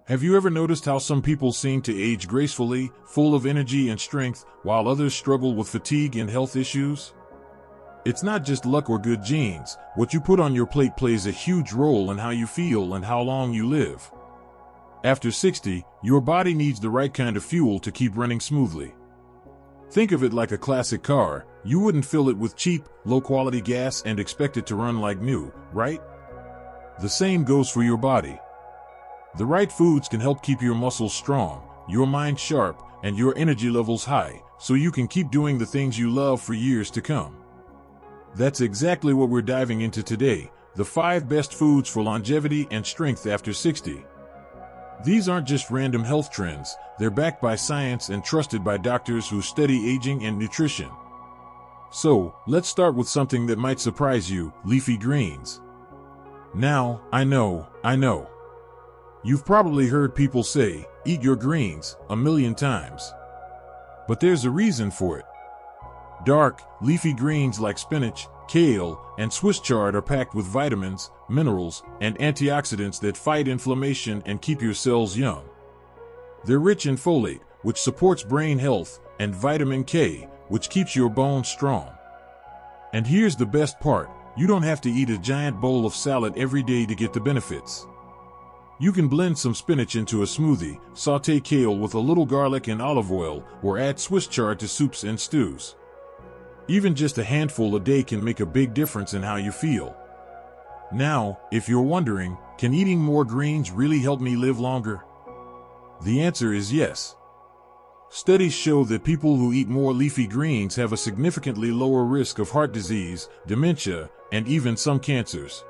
Have you ever noticed how some people seem to age gracefully, full of energy and strength, while others struggle with fatigue and health issues? It's not just luck or good genes. What you put on your plate plays a huge role in how you feel and how long you live. After 60, your body needs the right kind of fuel to keep running smoothly. Think of it like a classic car. You wouldn't fill it with cheap, low-quality gas and expect it to run like new, right? The same goes for your body. The right foods can help keep your muscles strong, your mind sharp, and your energy levels high, so you can keep doing the things you love for years to come. That's exactly what we're diving into today, the 5 best foods for longevity and strength after 60. These aren't just random health trends, they're backed by science and trusted by doctors who study aging and nutrition. So, let's start with something that might surprise you: leafy greens. Now, I know. You've probably heard people say, "Eat your greens," a million times. But there's a reason for it. Dark, leafy greens like spinach, kale, and Swiss chard are packed with vitamins, minerals, and antioxidants that fight inflammation and keep your cells young. They're rich in folate, which supports brain health, and vitamin K, which keeps your bones strong. And here's the best part: you don't have to eat a giant bowl of salad every day to get the benefits. You can blend some spinach into a smoothie, sauté kale with a little garlic and olive oil, or add Swiss chard to soups and stews. Even just a handful a day can make a big difference in how you feel. Now, if you're wondering, can eating more greens really help me live longer? The answer is yes. Studies show that people who eat more leafy greens have a significantly lower risk of heart disease, dementia, and even some cancers.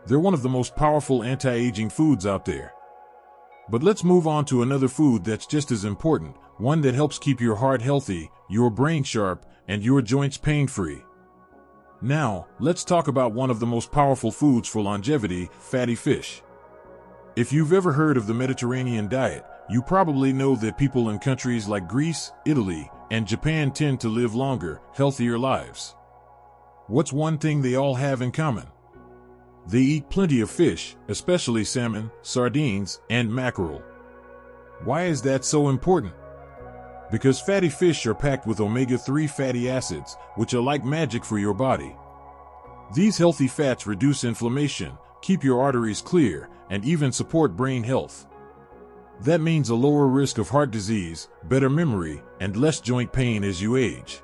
They're one of the most powerful anti-aging foods out there. But let's move on to another food that's just as important, one that helps keep your heart healthy, your brain sharp, and your joints pain-free. Now, let's talk about one of the most powerful foods for longevity: fatty fish. If you've ever heard of the Mediterranean diet, you probably know that people in countries like Greece, Italy, and Japan tend to live longer, healthier lives. What's one thing they all have in common? They eat plenty of fish, especially salmon, sardines, and mackerel. Why is that so important? Because fatty fish are packed with omega-3 fatty acids, which are like magic for your body. These healthy fats reduce inflammation, keep your arteries clear, and even support brain health. That means a lower risk of heart disease, better memory, and less joint pain as you age.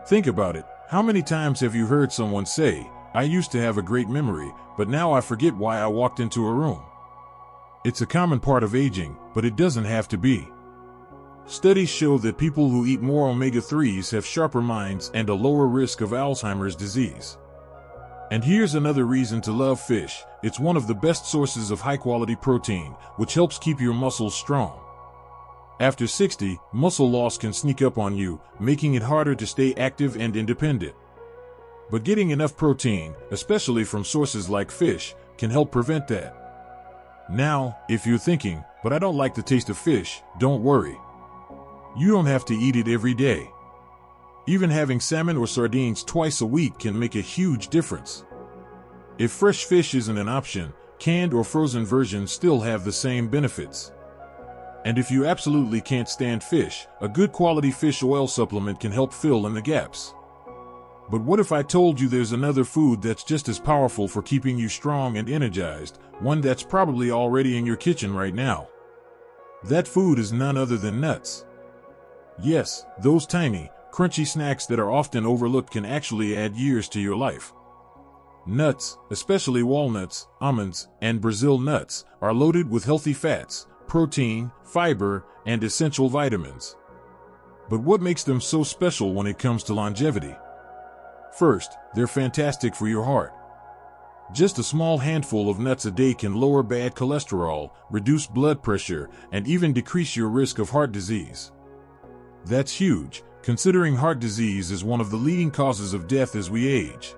Think about it. How many times have you heard someone say, "I used to have a great memory, but now I forget why I walked into a room"? It's a common part of aging, but it doesn't have to be. Studies show that people who eat more omega-3s have sharper minds and a lower risk of Alzheimer's disease. And here's another reason to love fish: it's one of the best sources of high-quality protein, which helps keep your muscles strong. After 60, muscle loss can sneak up on you, making it harder to stay active and independent. But getting enough protein, especially from sources like fish, can help prevent that. Now, if you're thinking, "But I don't like the taste of fish," don't worry. You don't have to eat it every day. Even having salmon or sardines twice a week can make a huge difference. If fresh fish isn't an option, canned or frozen versions still have the same benefits. And if you absolutely can't stand fish, a good quality fish oil supplement can help fill in the gaps. But what if I told you there's another food that's just as powerful for keeping you strong and energized, one that's probably already in your kitchen right now? That food is none other than nuts. Yes, those tiny, crunchy snacks that are often overlooked can actually add years to your life. Nuts, especially walnuts, almonds, and Brazil nuts, are loaded with healthy fats, protein, fiber, and essential vitamins. But what makes them so special when it comes to longevity? First, they're fantastic for your heart. Just a small handful of nuts a day can lower bad cholesterol, reduce blood pressure, and even decrease your risk of heart disease. That's huge, considering heart disease is one of the leading causes of death as we age.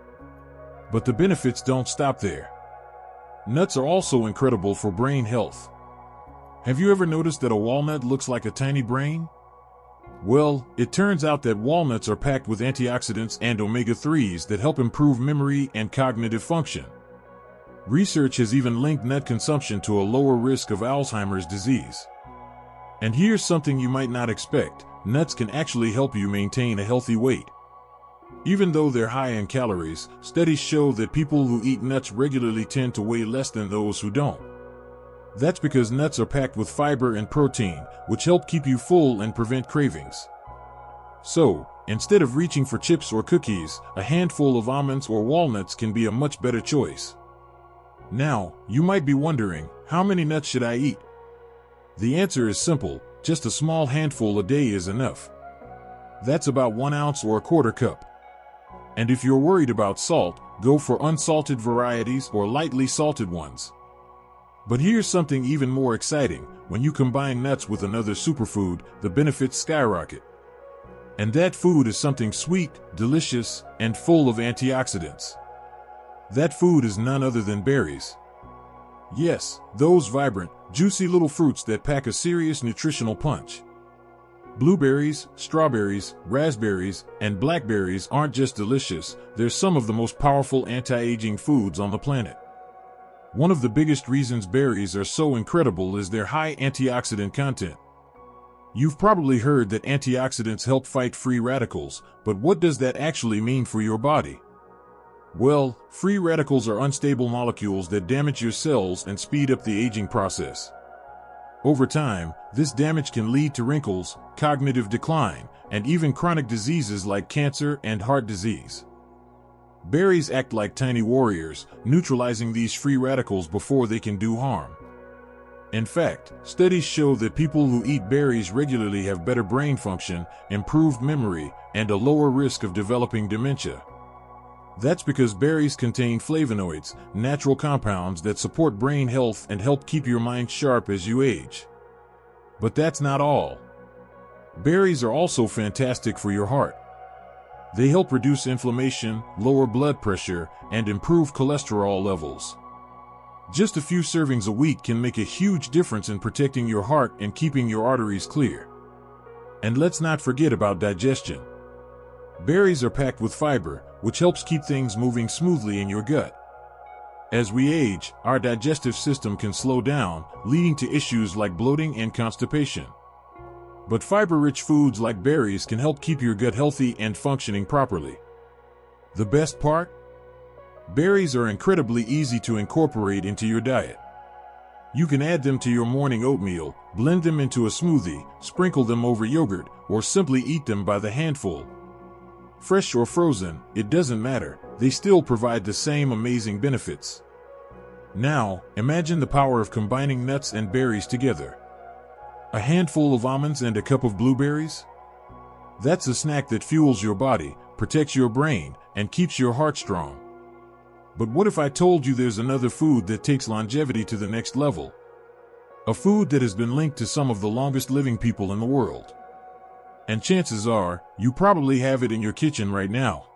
But the benefits don't stop there. Nuts are also incredible for brain health. Have you ever noticed that a walnut looks like a tiny brain? Well, it turns out that walnuts are packed with antioxidants and omega-3s that help improve memory and cognitive function. Research has even linked nut consumption to a lower risk of Alzheimer's disease. And here's something you might not expect: nuts can actually help you maintain a healthy weight. Even though they're high in calories, studies show that people who eat nuts regularly tend to weigh less than those who don't. That's because nuts are packed with fiber and protein, which help keep you full and prevent cravings. So, instead of reaching for chips or cookies, a handful of almonds or walnuts can be a much better choice. Now, you might be wondering, how many nuts should I eat? The answer is simple: just a small handful a day is enough. That's about 1 ounce or a quarter cup. And if you're worried about salt, go for unsalted varieties or lightly salted ones. But here's something even more exciting: when you combine nuts with another superfood, the benefits skyrocket. And that food is something sweet, delicious, and full of antioxidants. That food is none other than berries. Yes, those vibrant, juicy little fruits that pack a serious nutritional punch. Blueberries, strawberries, raspberries, and blackberries aren't just delicious, they're some of the most powerful anti-aging foods on the planet. One of the biggest reasons berries are so incredible is their high antioxidant content. You've probably heard that antioxidants help fight free radicals, but what does that actually mean for your body? Well, free radicals are unstable molecules that damage your cells and speed up the aging process. Over time, this damage can lead to wrinkles, cognitive decline, and even chronic diseases like cancer and heart disease. Berries act like tiny warriors, neutralizing these free radicals before they can do harm. In fact, studies show that people who eat berries regularly have better brain function, improved memory, and a lower risk of developing dementia. That's because berries contain flavonoids, natural compounds that support brain health and help keep your mind sharp as you age. But that's not all. Berries are also fantastic for your heart. They help reduce inflammation, lower blood pressure, and improve cholesterol levels. Just a few servings a week can make a huge difference in protecting your heart and keeping your arteries clear. And let's not forget about digestion. Berries are packed with fiber, which helps keep things moving smoothly in your gut. As we age, our digestive system can slow down, leading to issues like bloating and constipation. But fiber-rich foods like berries can help keep your gut healthy and functioning properly. The best part? Berries are incredibly easy to incorporate into your diet. You can add them to your morning oatmeal, blend them into a smoothie, sprinkle them over yogurt, or simply eat them by the handful. Fresh or frozen, it doesn't matter, they still provide the same amazing benefits. Now, imagine the power of combining nuts and berries together. A handful of almonds and a cup of blueberries? That's a snack that fuels your body, protects your brain, and keeps your heart strong. But what if I told you there's another food that takes longevity to the next level? A food that has been linked to some of the longest living people in the world. And chances are, you probably have it in your kitchen right now.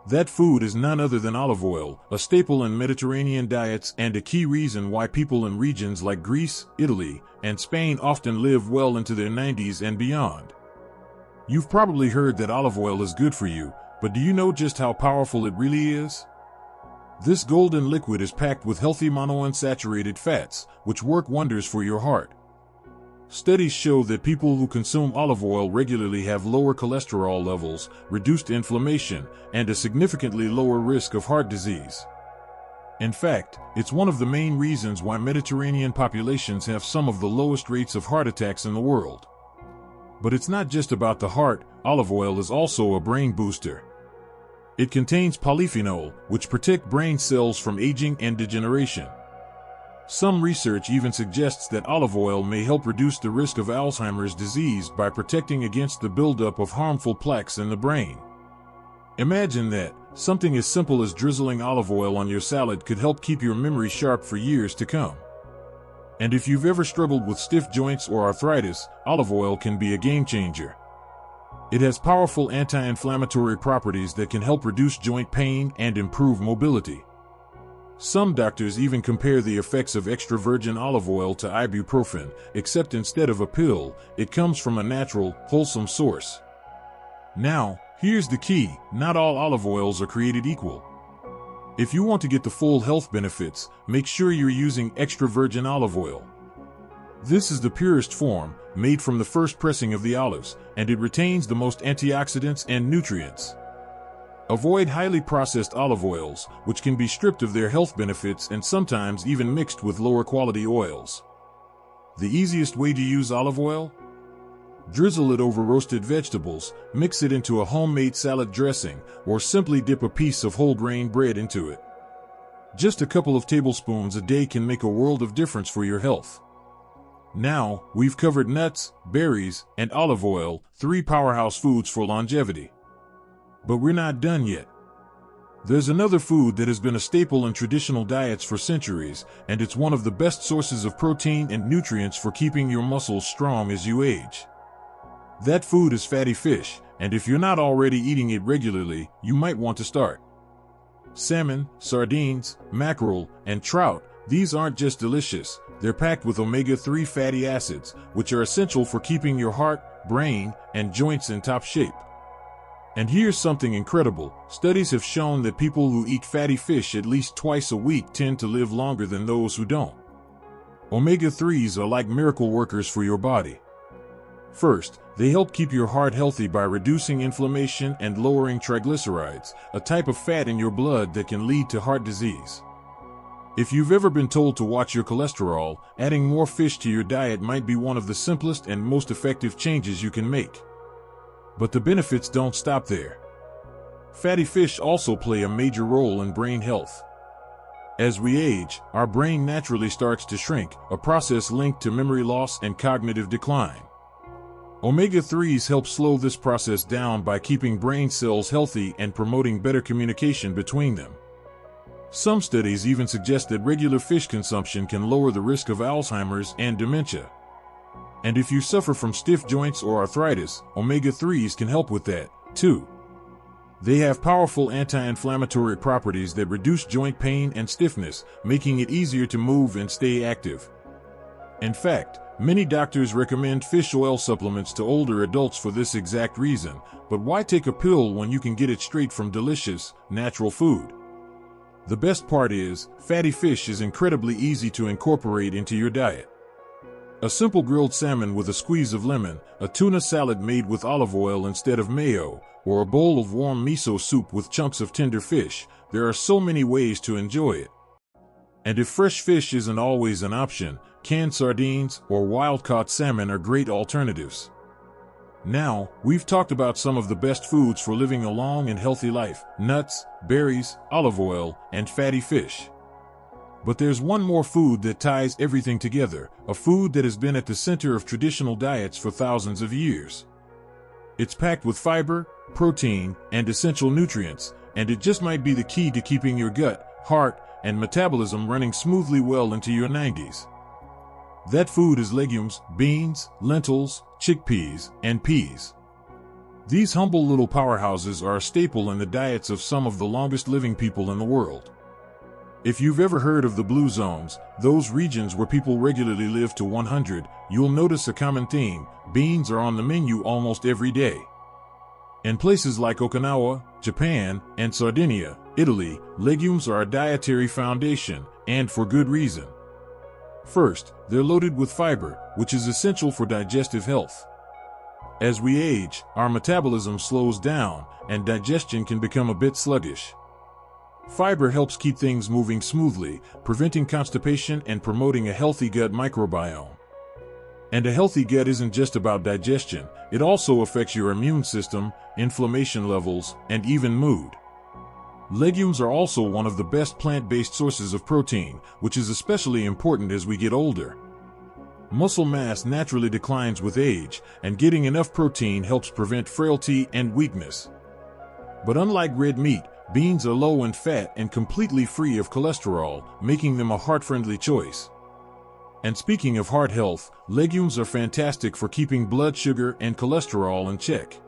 That food is none other than olive oil, a staple in Mediterranean diets and a key reason why people in regions like Greece, Italy, and Spain often live well into their 90s and beyond. You've probably heard that olive oil is good for you, but do you know just how powerful it really is? This golden liquid is packed with healthy monounsaturated fats, which work wonders for your heart. Studies show that people who consume olive oil regularly have lower cholesterol levels, reduced inflammation, and a significantly lower risk of heart disease. In fact, it's one of the main reasons why Mediterranean populations have some of the lowest rates of heart attacks in the world. But it's not just about the heart, olive oil is also a brain booster. It contains polyphenol, which protect brain cells from aging and degeneration. Some research even suggests that olive oil may help reduce the risk of Alzheimer's disease by protecting against the buildup of harmful plaques in the brain. Imagine that, something as simple as drizzling olive oil on your salad could help keep your memory sharp for years to come. And if you've ever struggled with stiff joints or arthritis, olive oil can be a game changer. It has powerful anti-inflammatory properties that can help reduce joint pain and improve mobility. Some doctors even compare the effects of extra virgin olive oil to ibuprofen, except instead of a pill, it comes from a natural, wholesome source. Now, here's the key: not all olive oils are created equal. If you want to get the full health benefits, make sure you're using extra virgin olive oil. This is the purest form, made from the first pressing of the olives, and it retains the most antioxidants and nutrients. Avoid highly processed olive oils, which can be stripped of their health benefits and sometimes even mixed with lower quality oils. The easiest way to use olive oil? Drizzle it over roasted vegetables, mix it into a homemade salad dressing, or simply dip a piece of whole grain bread into it. Just a couple of tablespoons a day can make a world of difference for your health. Now, we've covered nuts, berries, and olive oil, 3 powerhouse foods for longevity. But we're not done yet. There's another food that has been a staple in traditional diets for centuries, and it's one of the best sources of protein and nutrients for keeping your muscles strong as you age. That food is fatty fish, and if you're not already eating it regularly, you might want to start. Salmon, sardines, mackerel, and trout, these aren't just delicious, they're packed with omega-3 fatty acids, which are essential for keeping your heart, brain, and joints in top shape. And here's something incredible. Studies have shown that people who eat fatty fish at least twice a week tend to live longer than those who don't. Omega-3s are like miracle workers for your body. First, they help keep your heart healthy by reducing inflammation and lowering triglycerides, a type of fat in your blood that can lead to heart disease. If you've ever been told to watch your cholesterol, adding more fish to your diet might be one of the simplest and most effective changes you can make. But the benefits don't stop there. Fatty fish also play a major role in brain health. As we age, our brain naturally starts to shrink, a process linked to memory loss and cognitive decline. Omega-3s help slow this process down by keeping brain cells healthy and promoting better communication between them. Some studies even suggest that regular fish consumption can lower the risk of Alzheimer's and dementia. And if you suffer from stiff joints or arthritis, omega-3s can help with that, too. They have powerful anti-inflammatory properties that reduce joint pain and stiffness, making it easier to move and stay active. In fact, many doctors recommend fish oil supplements to older adults for this exact reason, but why take a pill when you can get it straight from delicious, natural food? The best part is, fatty fish is incredibly easy to incorporate into your diet. A simple grilled salmon with a squeeze of lemon, a tuna salad made with olive oil instead of mayo, or a bowl of warm miso soup with chunks of tender fish, there are so many ways to enjoy it. And if fresh fish isn't always an option, canned sardines or wild-caught salmon are great alternatives. Now, we've talked about some of the best foods for living a long and healthy life: nuts, berries, olive oil, and fatty fish. But there's one more food that ties everything together, a food that has been at the center of traditional diets for thousands of years. It's packed with fiber, protein, and essential nutrients, and it just might be the key to keeping your gut, heart, and metabolism running smoothly well into your 90s. That food is legumes, beans, lentils, chickpeas, and peas. These humble little powerhouses are a staple in the diets of some of the longest living people in the world. If you've ever heard of the blue zones, those regions where people regularly live to 100, you'll notice a common theme: beans are on the menu almost every day. In places like Okinawa, Japan, and Sardinia, Italy, legumes are a dietary foundation, and for good reason. First, they're loaded with fiber, which is essential for digestive health. As we age, our metabolism slows down, and digestion can become a bit sluggish. Fiber helps keep things moving smoothly, preventing constipation and promoting a healthy gut microbiome. And a healthy gut isn't just about digestion, it also affects your immune system, inflammation levels, and even mood. Legumes are also one of the best plant-based sources of protein, which is especially important as we get older. Muscle mass naturally declines with age, and getting enough protein helps prevent frailty and weakness. But unlike red meat, beans are low in fat and completely free of cholesterol, making them a heart-friendly choice. And speaking of heart health, legumes are fantastic for keeping blood sugar and cholesterol in check.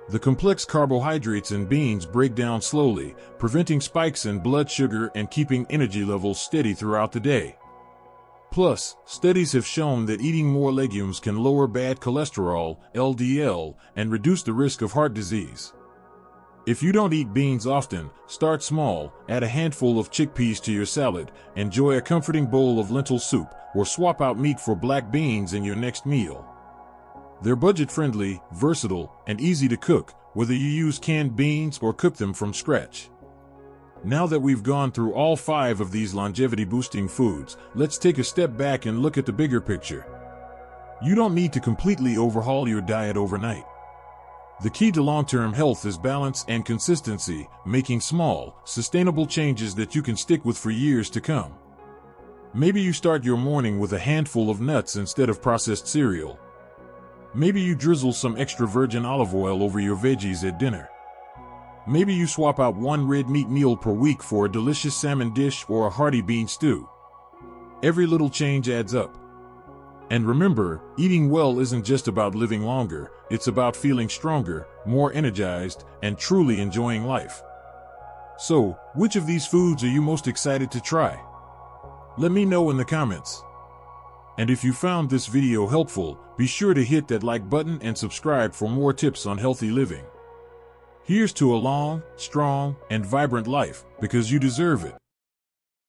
The complex carbohydrates in beans break down slowly, preventing spikes in blood sugar and keeping energy levels steady throughout the day. Plus, studies have shown that eating more legumes can lower bad cholesterol, LDL, and reduce the risk of heart disease. If you don't eat beans often, start small, add a handful of chickpeas to your salad, enjoy a comforting bowl of lentil soup, or swap out meat for black beans in your next meal. They're budget-friendly, versatile, and easy to cook, whether you use canned beans or cook them from scratch. Now that we've gone through all 5 of these longevity-boosting foods, let's take a step back and look at the bigger picture. You don't need to completely overhaul your diet overnight. The key to long-term health is balance and consistency, making small, sustainable changes that you can stick with for years to come. Maybe you start your morning with a handful of nuts instead of processed cereal. Maybe you drizzle some extra virgin olive oil over your veggies at dinner. Maybe you swap out one red meat meal per week for a delicious salmon dish or a hearty bean stew. Every little change adds up. And remember, eating well isn't just about living longer, it's about feeling stronger, more energized, and truly enjoying life. So, which of these foods are you most excited to try? Let me know in the comments. And if you found this video helpful, be sure to hit that like button and subscribe for more tips on healthy living. Here's to a long, strong, and vibrant life, because you deserve it.